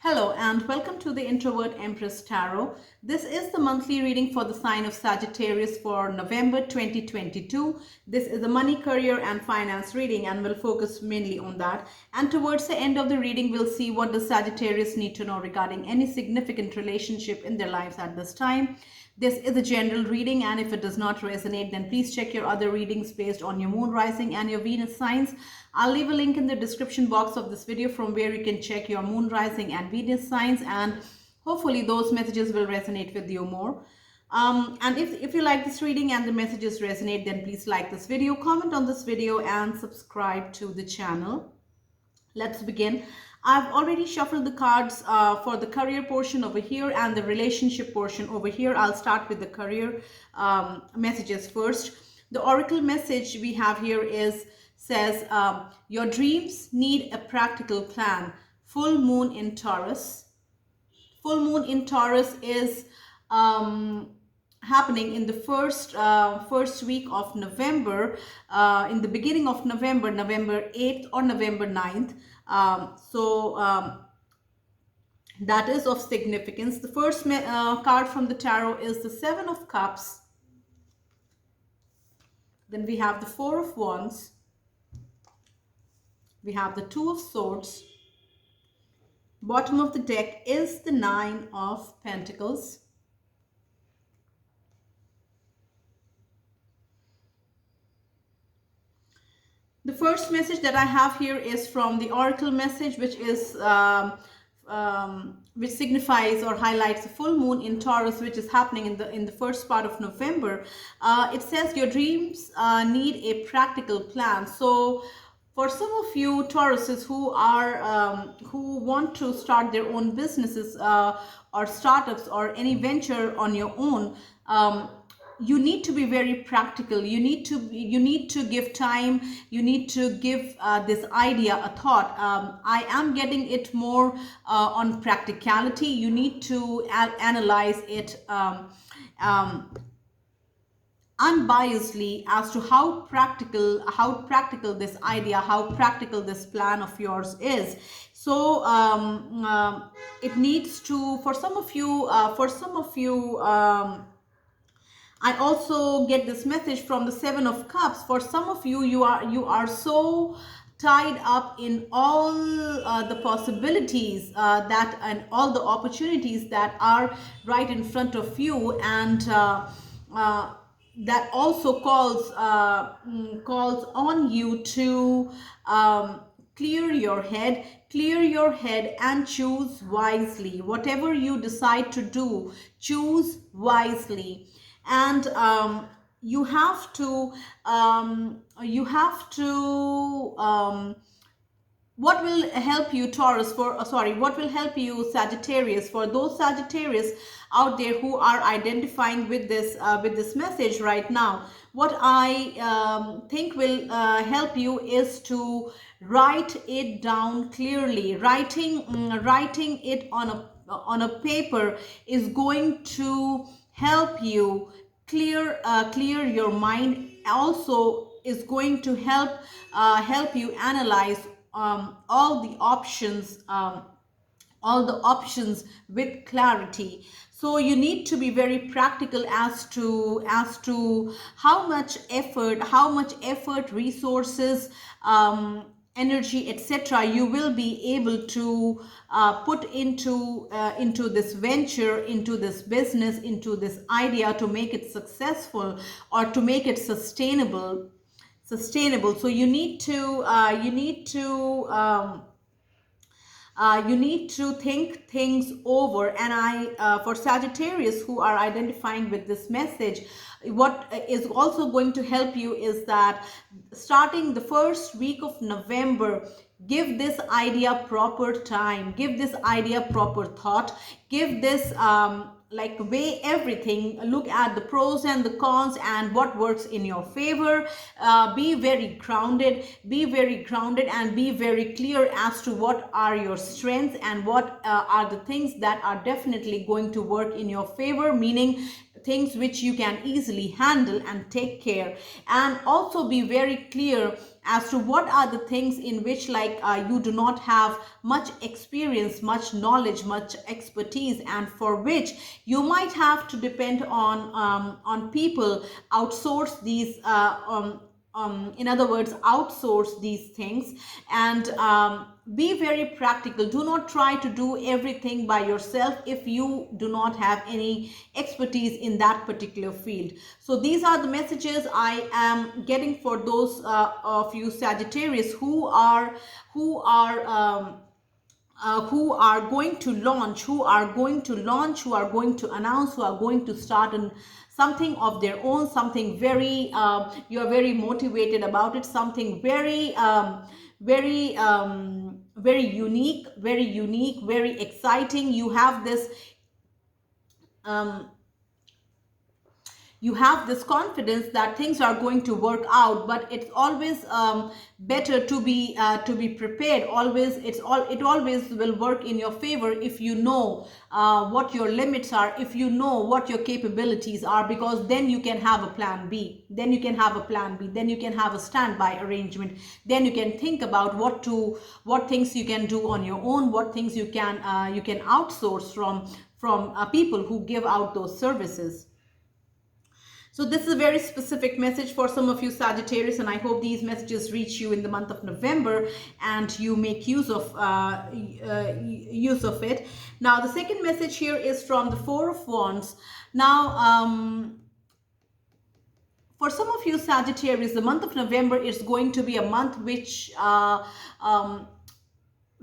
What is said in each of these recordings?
Hello and welcome to the Introvert Empress Tarot. This is the monthly reading for the sign of Sagittarius for November 2022. This is a money, career and finance reading and we'll focus mainly on that. And towards the end of the reading, we'll see what the Sagittarius need to know regarding any significant relationship in their lives at this time. This is a general reading, and if it does not resonate, then please check your other readings based on your moon, rising and your Venus signs. I'll leave a link in the description box of this video from where you can check your moon, rising and Venus signs, and hopefully those messages will resonate with you more. And if you like this reading and the messages resonate, then please like this video, comment on this video and subscribe to the channel. Let's begin. I've already shuffled the cards for the career portion over here and the relationship portion over here. I'll start with the career messages first. The oracle message we have here says your dreams need a practical plan. Full moon in Taurus. Full moon in Taurus is happening in the first week of November, in the beginning of November, November 8th or November 9th. That is of significance. The first card from the tarot is the Seven of Cups. Then we have the Four of Wands. We have the Two of Swords. Bottom of the deck is the Nine of Pentacles. The first message that I have here is from the oracle message, which is which signifies or highlights the full moon in Taurus, which is happening in the first part of November. It says your dreams need a practical plan. So for some of you Tauruses who want to start their own businesses or startups or any venture on your own, you need to be very practical. You need to give time. You need to give this idea a thought. I am getting it more on practicality. You need to analyze it unbiasedly as to how practical this idea, how practical this plan of yours is. So it needs to, for some of you, I also get this message from the Seven of Cups. For some of you, you are so tied up in all the possibilities and all the opportunities that are right in front of you, and that also calls on you to clear your head and choose wisely. Whatever you decide to do, choose wisely. And you have to what will help you Taurus what will help you Sagittarius, for those Sagittarius out there who are identifying with this message right now, what I think will help you is to write it down clearly. Writing it on a paper is going to help you clear your mind. Also is going to help you analyze all the options with clarity. So you need to be very practical as to how much effort, resources, energy, etc. you will be able to put into this venture, into this business, into this idea, to make it successful or to make it sustainable. So you need to think things over. And for Sagittarius who are identifying with this message, what is also going to help you is that starting the first week of November, give this idea proper time, give this idea proper thought, give this weigh everything, look at the pros and the cons and what works in your favor. Be very grounded and be very clear as to what are your strengths and what are the things that are definitely going to work in your favor, meaning things which you can easily handle and take care, and also be very clear as to what are the things in which you do not have much experience, much knowledge, much expertise, and for which you might have to depend on people, outsource these in other words, outsource these things, and be very practical. Do not try to do everything by yourself if you do not have any expertise in that particular field. So these are the messages I am getting for those of you Sagittarius who are going to launch, who are going to announce, who are going to start something of their own, something very, you're very motivated about it, something very, very unique, very exciting. Um, you have this confidence that things are going to work out, but it's always better to be prepared. It always will work in your favor if you know what your limits are, if you know what your capabilities are, because then you can have a plan B, then you can have a standby arrangement, then you can think about what things you can do on your own, what things you can outsource from people who give out those services. So this is a very specific message for some of you Sagittarius, and I hope these messages reach you in the month of November and you make use of it. Now, the second message here is from the Four of Wands. Now, for some of you Sagittarius, the month of November is going to be a month which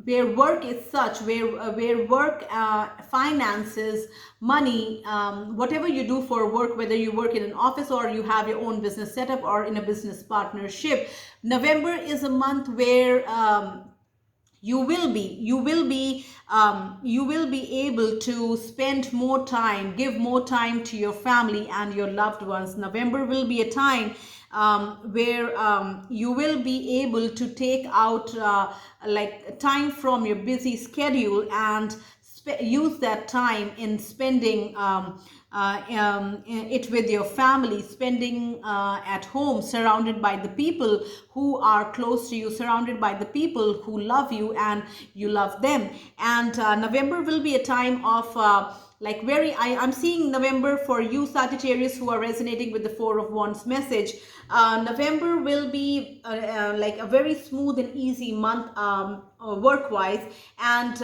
where work is such, where work, finances, money, whatever you do for work, whether you work in an office or you have your own business setup or in a business partnership, November is a month where you will be able to spend more time, give more time to your family and your loved ones. November will be a time where you will be able to take out time from your busy schedule and use that time in spending it with your family, spending at home, surrounded by the people who are close to you, surrounded by the people who love you and you love them. And November will be a time of I'm seeing November for you Sagittarius who are resonating with the Four of Wands message. November will be like a very smooth and easy month work-wise, and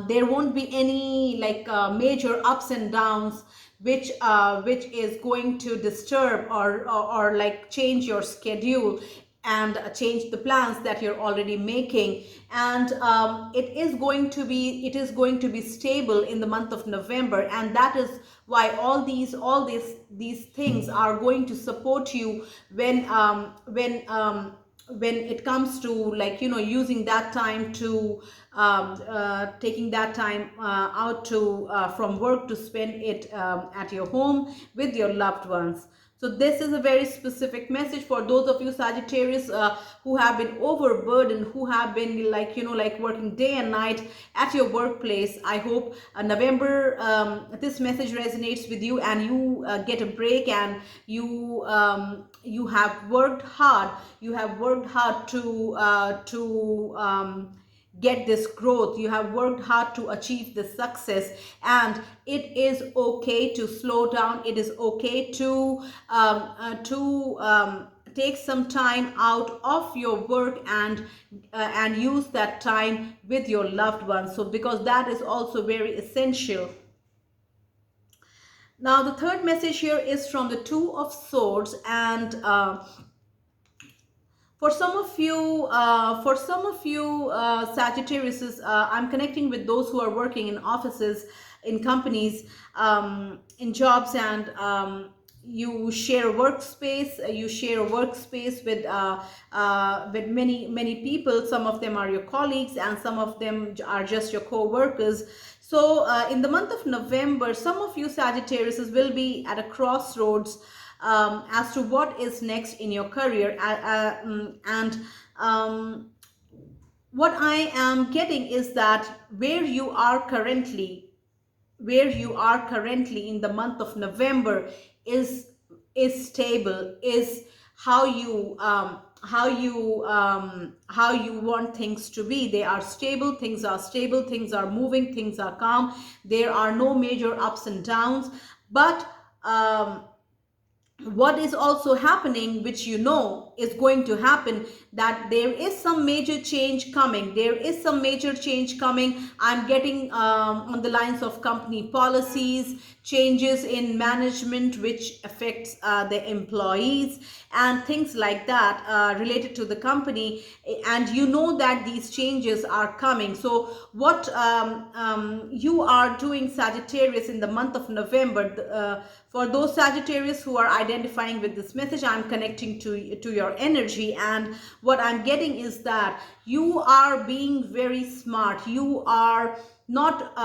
there won't be any major ups and downs which is going to disturb or like change your schedule and change the plans that you're already making. And it is going to be stable in the month of November, and that is why all these things are going to support you when it comes to using that time to taking that time out to from work to spend it at your home with your loved ones. So this is a very specific message for those of you Sagittarius who have been overburdened, who have been working day and night at your workplace. I hope November this message resonates with you and you get a break, and you have worked hard. You have worked hard to get this growth. You have worked hard to achieve this success, and it is okay to slow down. It is okay to take some time out of your work and use that time with your loved ones, so because that is also very essential. Now, the third message here is from the Two of Swords, and for some of you Sagittarius, I'm connecting with those who are working in offices, in companies, in jobs, and you share a workspace. With many people. Some of them are your colleagues, and some of them are just your co-workers. So in the month of November, some of you Sagittarius will be at a crossroads as to what is next in your career, what I am getting is that where you are currently, where you are currently in the month of November is stable, is how you how you want things to be. They are stable, things are stable, things are moving, things are calm. There are no major ups and downs. But what is also happening, which you know is going to happen, that there is some major change coming. There is some major change coming. I'm getting on the lines of company policies, changes in management which affects the employees and things like that related to the company. And you know that these changes are coming. So what you are doing, Sagittarius, in the month of November, for those Sagittarius who are identifying with this message, I'm connecting to your energy, and what I'm getting is that you are being very smart. You are not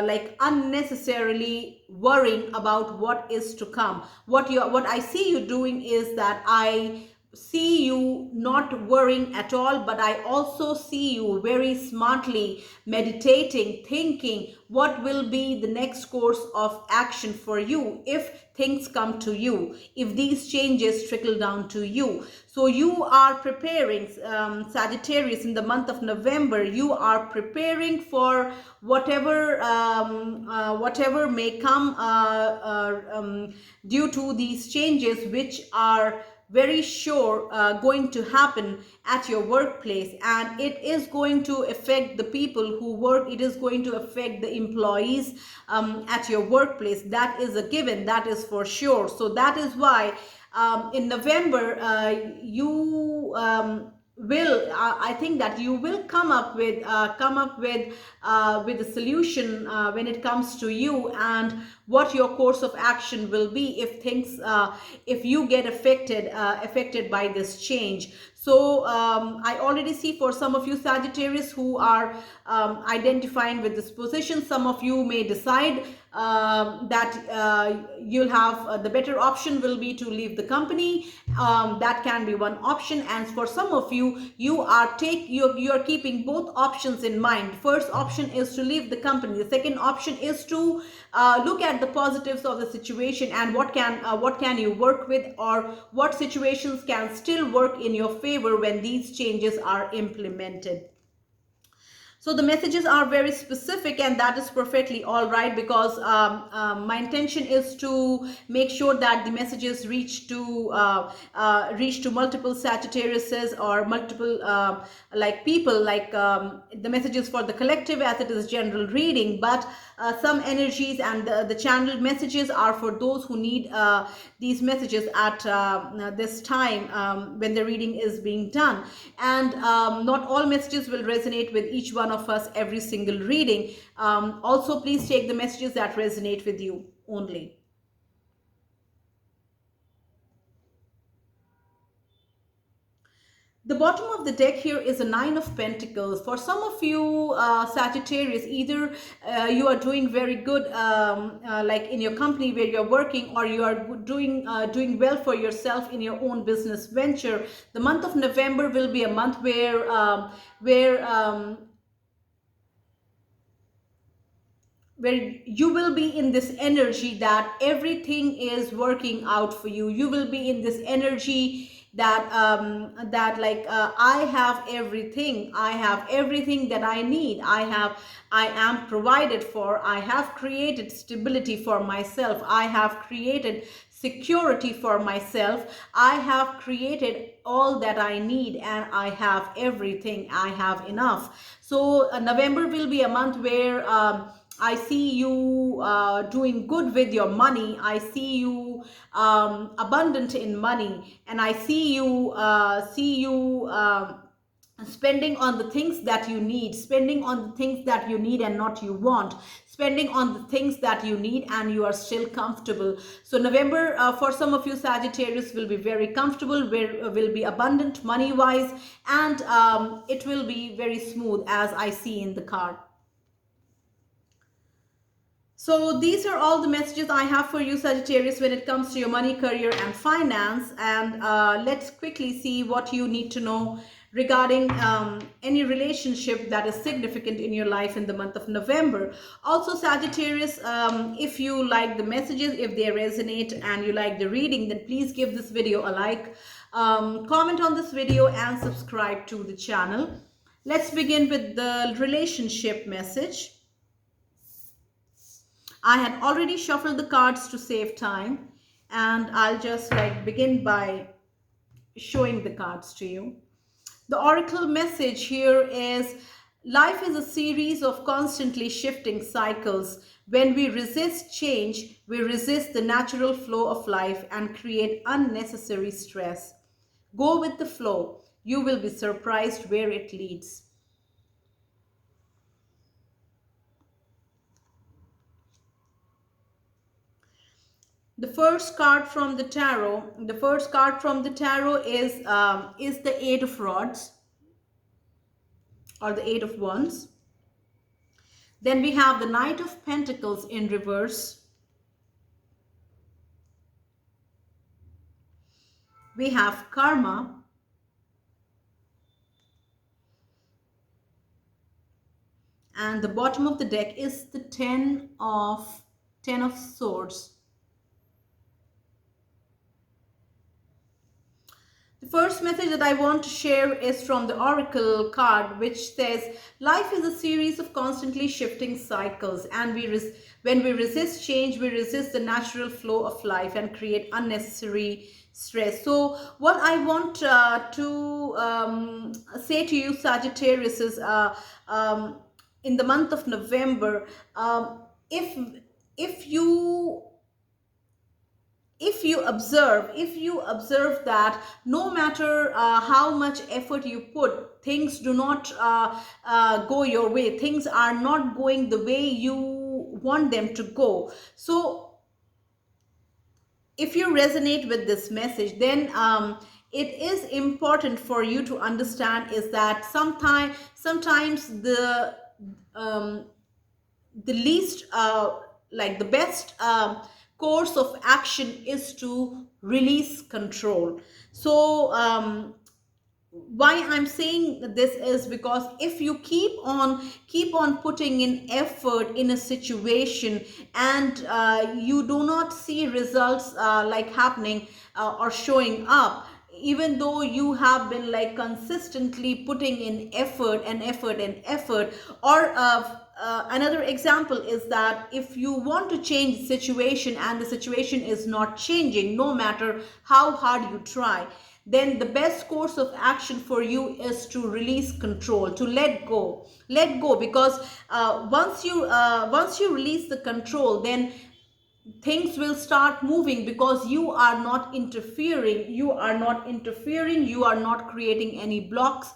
like unnecessarily worrying about what is to come. What I see you doing is that I see you not worrying at all, but I also see you very smartly meditating, thinking what will be the next course of action for you if things come to you, if these changes trickle down to you. So you are preparing, Sagittarius, in the month of November. You are preparing for whatever whatever may come due to these changes, which are very sure going to happen at your workplace, and it is going to affect the people who work. It is going to affect the employees at your workplace. That is a given, that is for sure. So that is why in November you will I think that you will come up with a solution when it comes to you, and what your course of action will be if things if you get affected by this change. So I already see for some of you Sagittarius who are identifying with this position, some of you may decide that you'll have the better option will be to leave the company. That can be one option. And for some of you, you are keeping both options in mind. First option is to leave the company. The second option is to look at the positives of the situation and what can you work with, or what situations can still work in your favor when these changes are implemented. So the messages are very specific, and that is perfectly all right, because my intention is to make sure that the messages reach to multiple Sagittariuses or multiple like people, like the messages for the collective as it is general reading. But some energies and the channeled messages are for those who need these messages at this time when the reading is being done. And not all messages will resonate with each one of us every single reading. Also, please take the messages that resonate with you only. The bottom of the deck here is a Nine of Pentacles. For some of you Sagittarius, either you are doing very good like in your company where you're working, or you are doing well for yourself in your own business venture. The month of November will be a month where you will be in this energy that everything is working out for you. You will be in this energy that I have everything. I have everything that I need. I am provided for. I have created stability for myself. I have created security for myself. I have created all that I need, and I have everything. I have enough. So November will be a month where I see you doing good with your money. I see you abundant in money, and I see you spending on the things that you need, spending on the things that you need and not you want, spending on the things that you need and you are still comfortable. So November for some of you Sagittarius will be very comfortable, will be abundant money wise, and it will be very smooth as I see in the card. So these are all the messages I have for you Sagittarius when it comes to your money, career and finance. And let's quickly see what you need to know regarding any relationship that is significant in your life in the month of November. Also, Sagittarius, if you like the messages, if they resonate and you like the reading, then please give this video a like, comment on this video and subscribe to the channel. Let's begin with the relationship message. I had already shuffled the cards to save time, and I'll just begin by showing the cards to you. The oracle message here is: life is a series of constantly shifting cycles. When we resist change, we resist the natural flow of life and create unnecessary stress. Go with the flow. You will be surprised where it leads. The first card from the tarot is the Eight of Rods, or the Eight of Wands. Then we have the Knight of Pentacles in reverse. We have Karma. And the bottom of the deck is the Ten of Swords. The first message that I want to share is from the Oracle card, which says, life is a series of constantly shifting cycles, and when we resist change, we resist the natural flow of life and create unnecessary stress. So what I want to say to you, Sagittarius, is in the month of November, if you observe that no matter how much effort you put, things do not go your way, things are not going the way you want them to go. So if you resonate with this message, then it is important for you to understand is that sometimes the least the best course of action is to release control. So why I'm saying this is because if you keep on putting in effort in a situation and you do not see results happening or showing up, even though you have been consistently putting in effort, or another example is that if you want to change the situation and the situation is not changing, no matter how hard you try, then the best course of action for you is to release control, to let go, because once you release the control, then things will start moving, because you are not interfering, you are not creating any blocks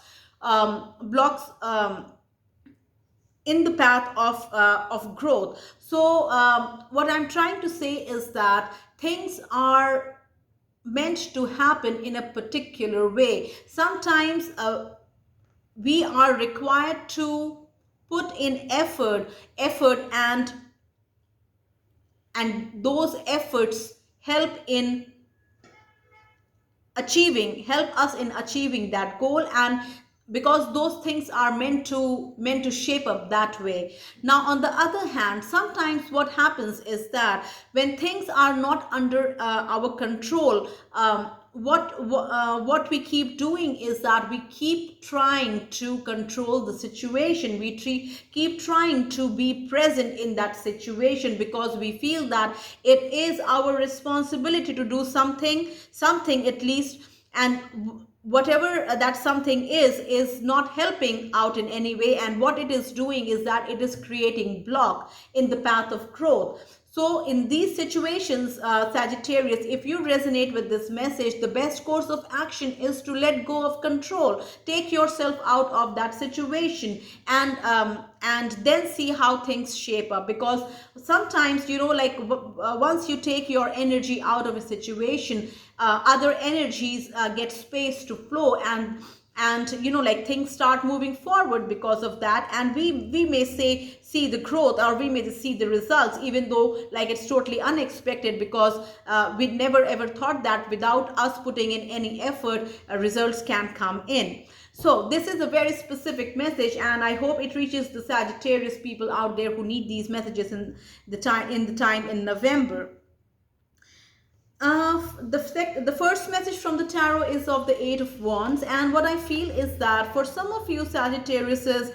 in the path of growth. So what I'm trying to say is that things are meant to happen in a particular way. Sometimes we are required to put in effort, and those efforts help us in achieving that goal, and because those things are meant to shape up that way. Now, on the other hand, sometimes what happens is that when things are not under our control, what we keep doing is that we keep trying to control the situation. We keep trying to be present in that situation because we feel that it is our responsibility to do something at least, and whatever that something is not helping out in any way, and what it is doing is that it is creating block in the path of growth. So in these situations, Sagittarius, if you resonate with this message, the best course of action is to let go of control. Take yourself out of that situation, and then see how things shape up. Because sometimes, once you take your energy out of a situation, other energies get space to flow, and like things start moving forward because of that, and we may see the growth, or we may see the results, even though like it's totally unexpected, because we never ever thought that without us putting in any effort, results can come in. So this is a very specific message, and I hope it reaches the Sagittarius people out there who need these messages in the time in November. The first message from the tarot is of the Eight of Wands, and what I feel is that for some of you Sagittariuses,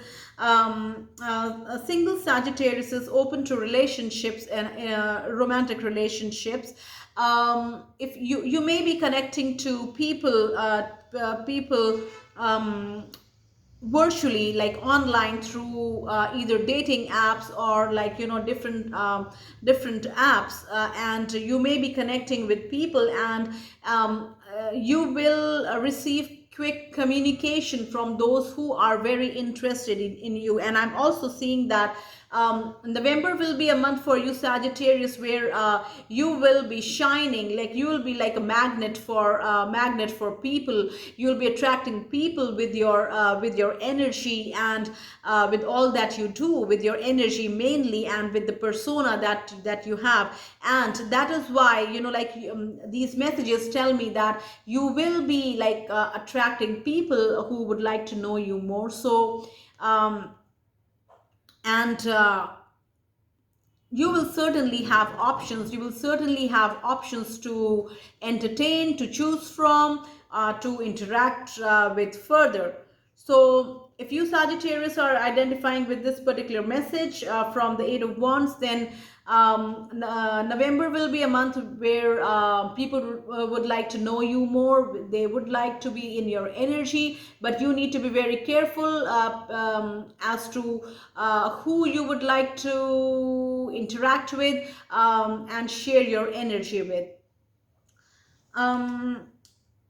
single Sagittariuses open to relationships and romantic relationships, if you may be connecting to people virtually, like online, through either dating apps or like different apps, and you may be connecting with people, and you will receive quick communication from those who are very interested in you. And I'm also seeing that November will be a month for you Sagittarius, where you will be shining, like you will be like a magnet for people. You'll be attracting people with your energy, and with all that you do, with your energy mainly, and with the persona that you have. And that is why these messages tell me that you will be like attracting people who would like to know you more. So and you will certainly have options. You will certainly have options to entertain, to choose from, to interact with further. So if you Sagittarius are identifying with this particular message from the Eight of Wands, then November will be a month where people would like to know you more. They would like to be in your energy, but you need to be very careful as to who you would like to interact with and share your energy with.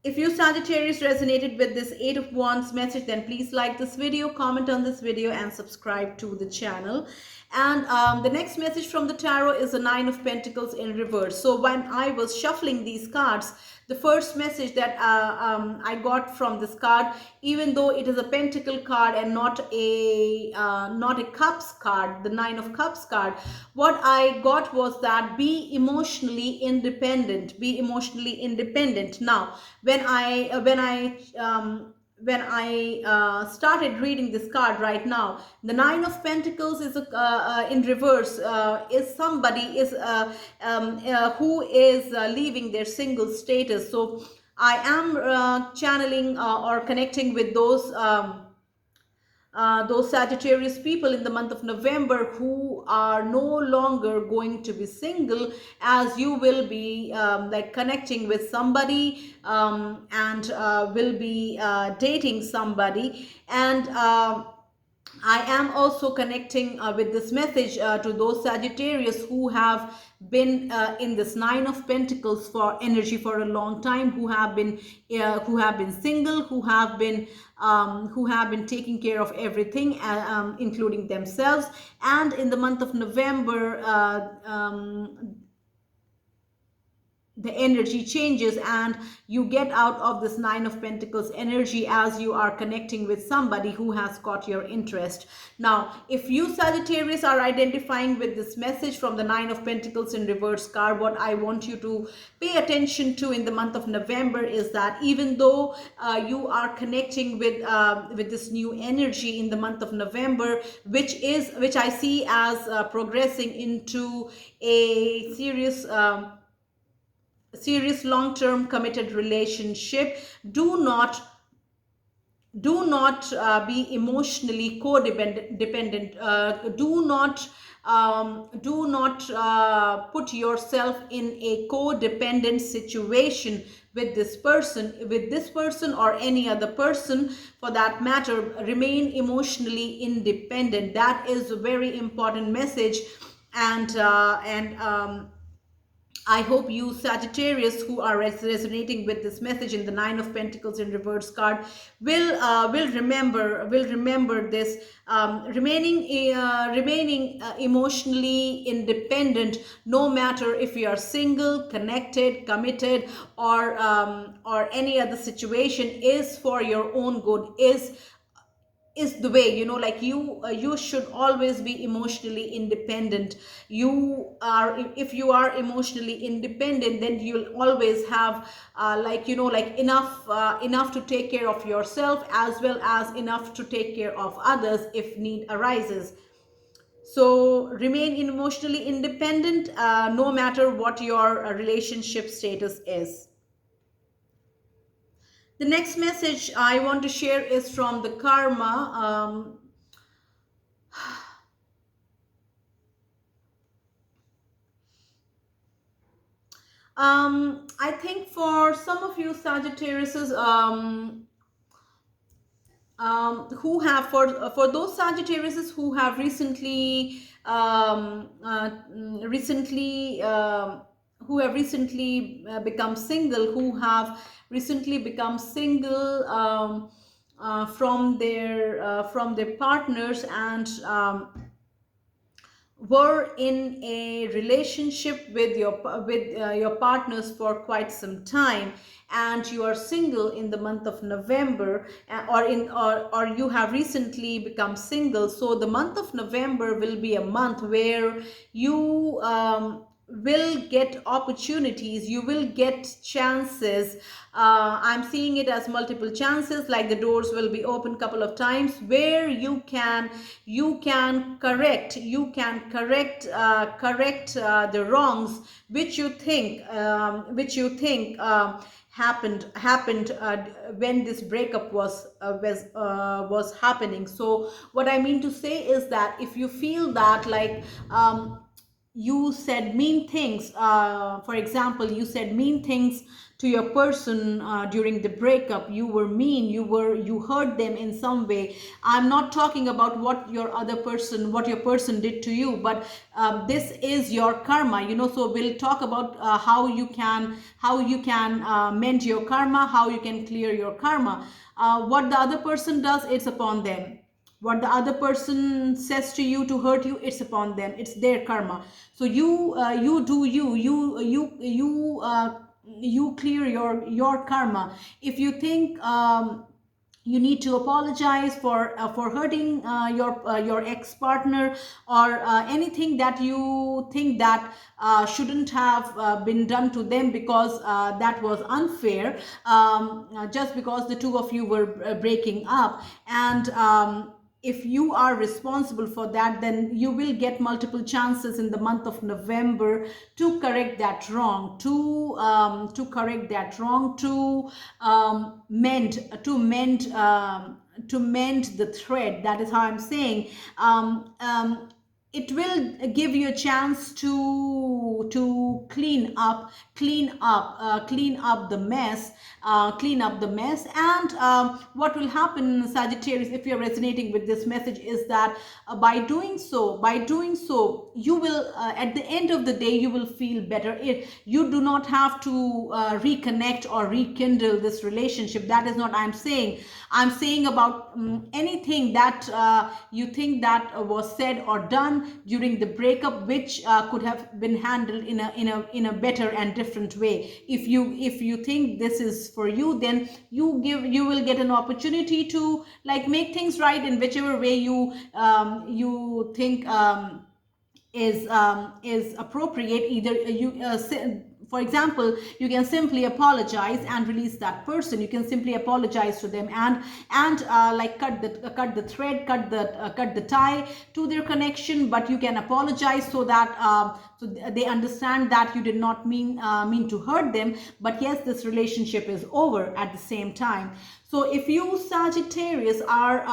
If you Sagittarius resonated with this Eight of Wands message, then please like this video, comment on this video, and subscribe to the channel. And the next message from the tarot is the Nine of Pentacles in reverse. So when I was shuffling these cards, the first message that I got from this card, even though it is a Pentacle card and not a Cups card, the Nine of Cups card, what I got was that be emotionally independent. Be emotionally independent. Now, when I started reading this card right now, the Nine of Pentacles is in reverse, is somebody who is leaving their single status. So I am channeling or connecting with those Sagittarius people in the month of November who are no longer going to be single, as you will be like connecting with somebody and will be dating somebody. And I am also connecting with this message to those Sagittarius who have been in this Nine of Pentacles for energy for a long time, who have been single, who have been taking care of everything, including themselves. And in the month of November, the energy changes and you get out of this Nine of Pentacles energy as you are connecting with somebody who has caught your interest. Now, if you Sagittarius are identifying with this message from the Nine of Pentacles in reverse card, what I want you to pay attention to in the month of November is that even though you are connecting with this new energy in the month of November, which I see as progressing into a serious long-term committed relationship, do not be emotionally codependent. Do not put yourself in a codependent situation with this person or any other person for that matter. Remain emotionally independent. That is a very important message. And I hope you Sagittarius who are resonating with this message in the Nine of Pentacles in reverse card will remember this, remaining emotionally independent, no matter if you are single, connected, committed, or any other situation, is for your own good, is the way, like you should always be emotionally independent. You are, if you are emotionally independent, then you'll always have like enough to take care of yourself, as well as enough to take care of others if need arises. So remain emotionally independent, no matter what your relationship status is. The next message I want to share is from the karma. I think for some of you Sagittariuses, who have, for those Sagittariuses who have recently become single, who have recently become single, from their partners, and were in a relationship with your partners for quite some time, and you are single in the month of November, or you have recently become single. So the month of November will be a month where you will get opportunities, you will get chances. I'm seeing it as multiple chances, like the doors will be open couple of times, where you can correct the wrongs which you think happened when this breakup was happening. So what I mean to say is that if you feel that, like, you said mean things, for example, you said mean things to your person during the breakup, you were mean, you hurt them in some way. I'm not talking about what your person did to you, but this is your karma, so we'll talk about how you can mend your karma, how you can clear your karma. What the other person does, it's upon them. What the other person says to you to hurt you, it's upon them, it's their karma. So you do you clear your karma. If you think you need to apologize for hurting your ex partner, or anything that you think that shouldn't have been done to them, because that was unfair, just because the two of you were breaking up. And if you are responsible for that, then you will get multiple chances in the month of November to correct that wrong, to correct that wrong, to mend the thread. That is how I'm saying. It will give you a chance to clean up the mess, and what will happen, Sagittarius, if you're resonating with this message, is that by doing so, you will, at the end of the day, you will feel better. You do not have to reconnect or rekindle this relationship. That is not I'm saying. I'm saying about anything that you think that was said or done during the breakup, which could have been handled in a better and different way. If you think this is for you, then you will get an opportunity to, like, make things right in whichever way you think is appropriate. Either for example, you can simply apologize and release that person. You can simply apologize to them, and like cut the thread, cut the tie to their connection. But you can apologize so that so they understand that you did not mean to hurt them. But yes, this relationship is over at the same time. So if you Sagittarius are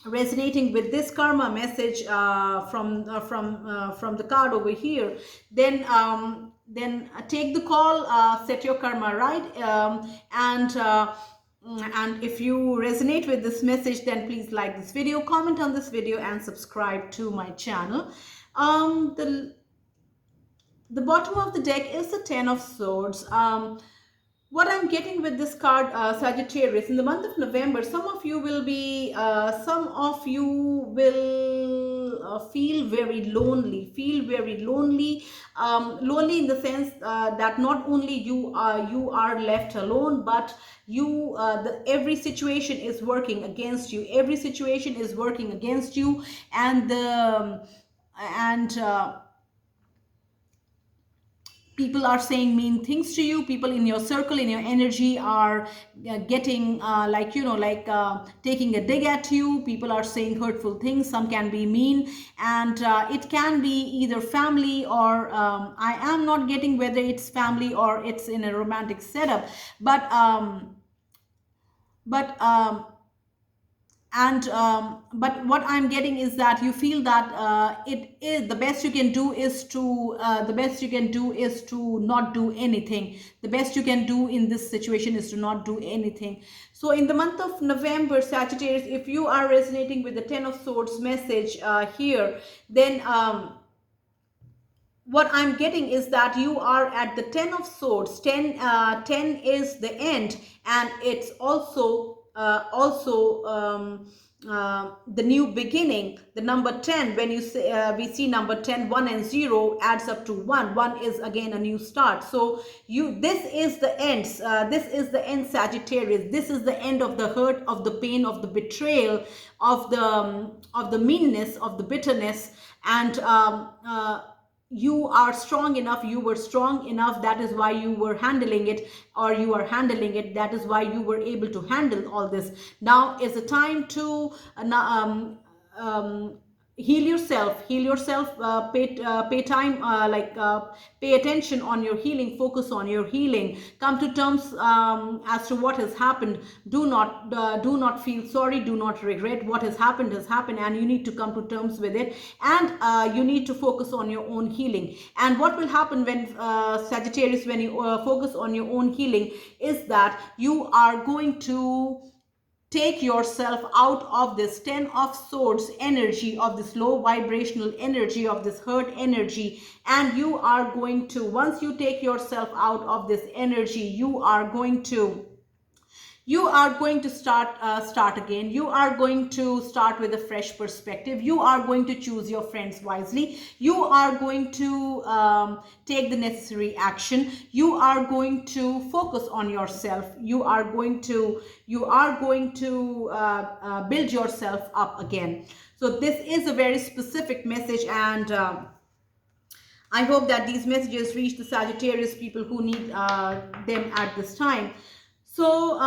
resonating with this karma message from the card over here, then take the call, set your karma right, and if you resonate with this message, then please like this video, comment on this video, and subscribe to my channel. The bottom of the deck is the Ten of Swords. What I'm getting with this card, Sagittarius, in the month of November, some of you will feel very lonely, lonely in the sense that not only you are left alone, but every situation is working against you. Every situation is working against you, and and people are saying mean things to you. People in your circle, in your energy, are getting taking a dig at you. People are saying hurtful things. Some can be mean, and it can be either family or I am not getting whether it's family or it's in a romantic setup, but but what I'm getting is that you feel that it is the best you can do is to not do anything. The best you can do in this situation is to not do anything. So in the month of November, Sagittarius, if you are resonating with the Ten of Swords message here, then what I'm getting is that you are at the Ten of Swords. 10 is the end, and it's the new beginning. The number 10, when you say we see number 10, 1 and 0 adds up to 1. 1 is again a new start. So this is the end. This is the end, Sagittarius. This is the end of the hurt, of the pain, of the betrayal, of the meanness, of the bitterness, and you are strong enough. You were strong enough. That is why you were handling it, or you are handling it. That is why you were able to handle all this. Now is the time to heal yourself. Pay time, pay attention on your healing. Focus on your healing. Come to terms as to what has happened. Do not feel sorry. Do not regret. What has happened, and you need to come to terms with it, and you need to focus on your own healing. And what will happen when Sagittarius, when you focus on your own healing, is that you are going to take yourself out of this Ten of Swords energy, of this low vibrational energy, of this hurt energy, and you are going to, once you take yourself out of this energy, you are going to start again. You are going to start with a fresh perspective. You are going to choose your friends wisely. You are going to take the necessary action. You are going to focus on yourself. You are going to build yourself up again. So this is a very specific message, and I hope that these messages reach the Sagittarius people who need them at this time. So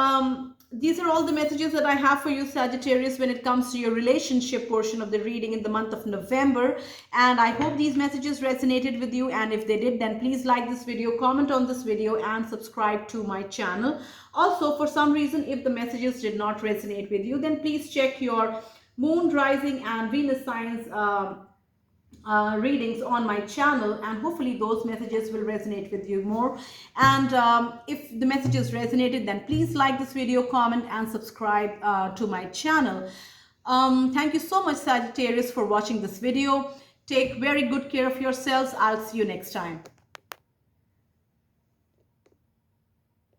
these are all the messages that I have for you, Sagittarius, when it comes to your relationship portion of the reading in the month of November. And I hope these messages resonated with you. And if they did, then please like this video, comment on this video, and subscribe to my channel. Also, for some reason, if the messages did not resonate with you, then please check your moon, rising, and Venus signs readings on my channel, and hopefully those messages will resonate with you more. And if the messages resonated, then please like this video, comment, and subscribe to my channel. Thank you so much, Sagittarius, for watching this video. Take very good care of yourselves. I'll see you next time.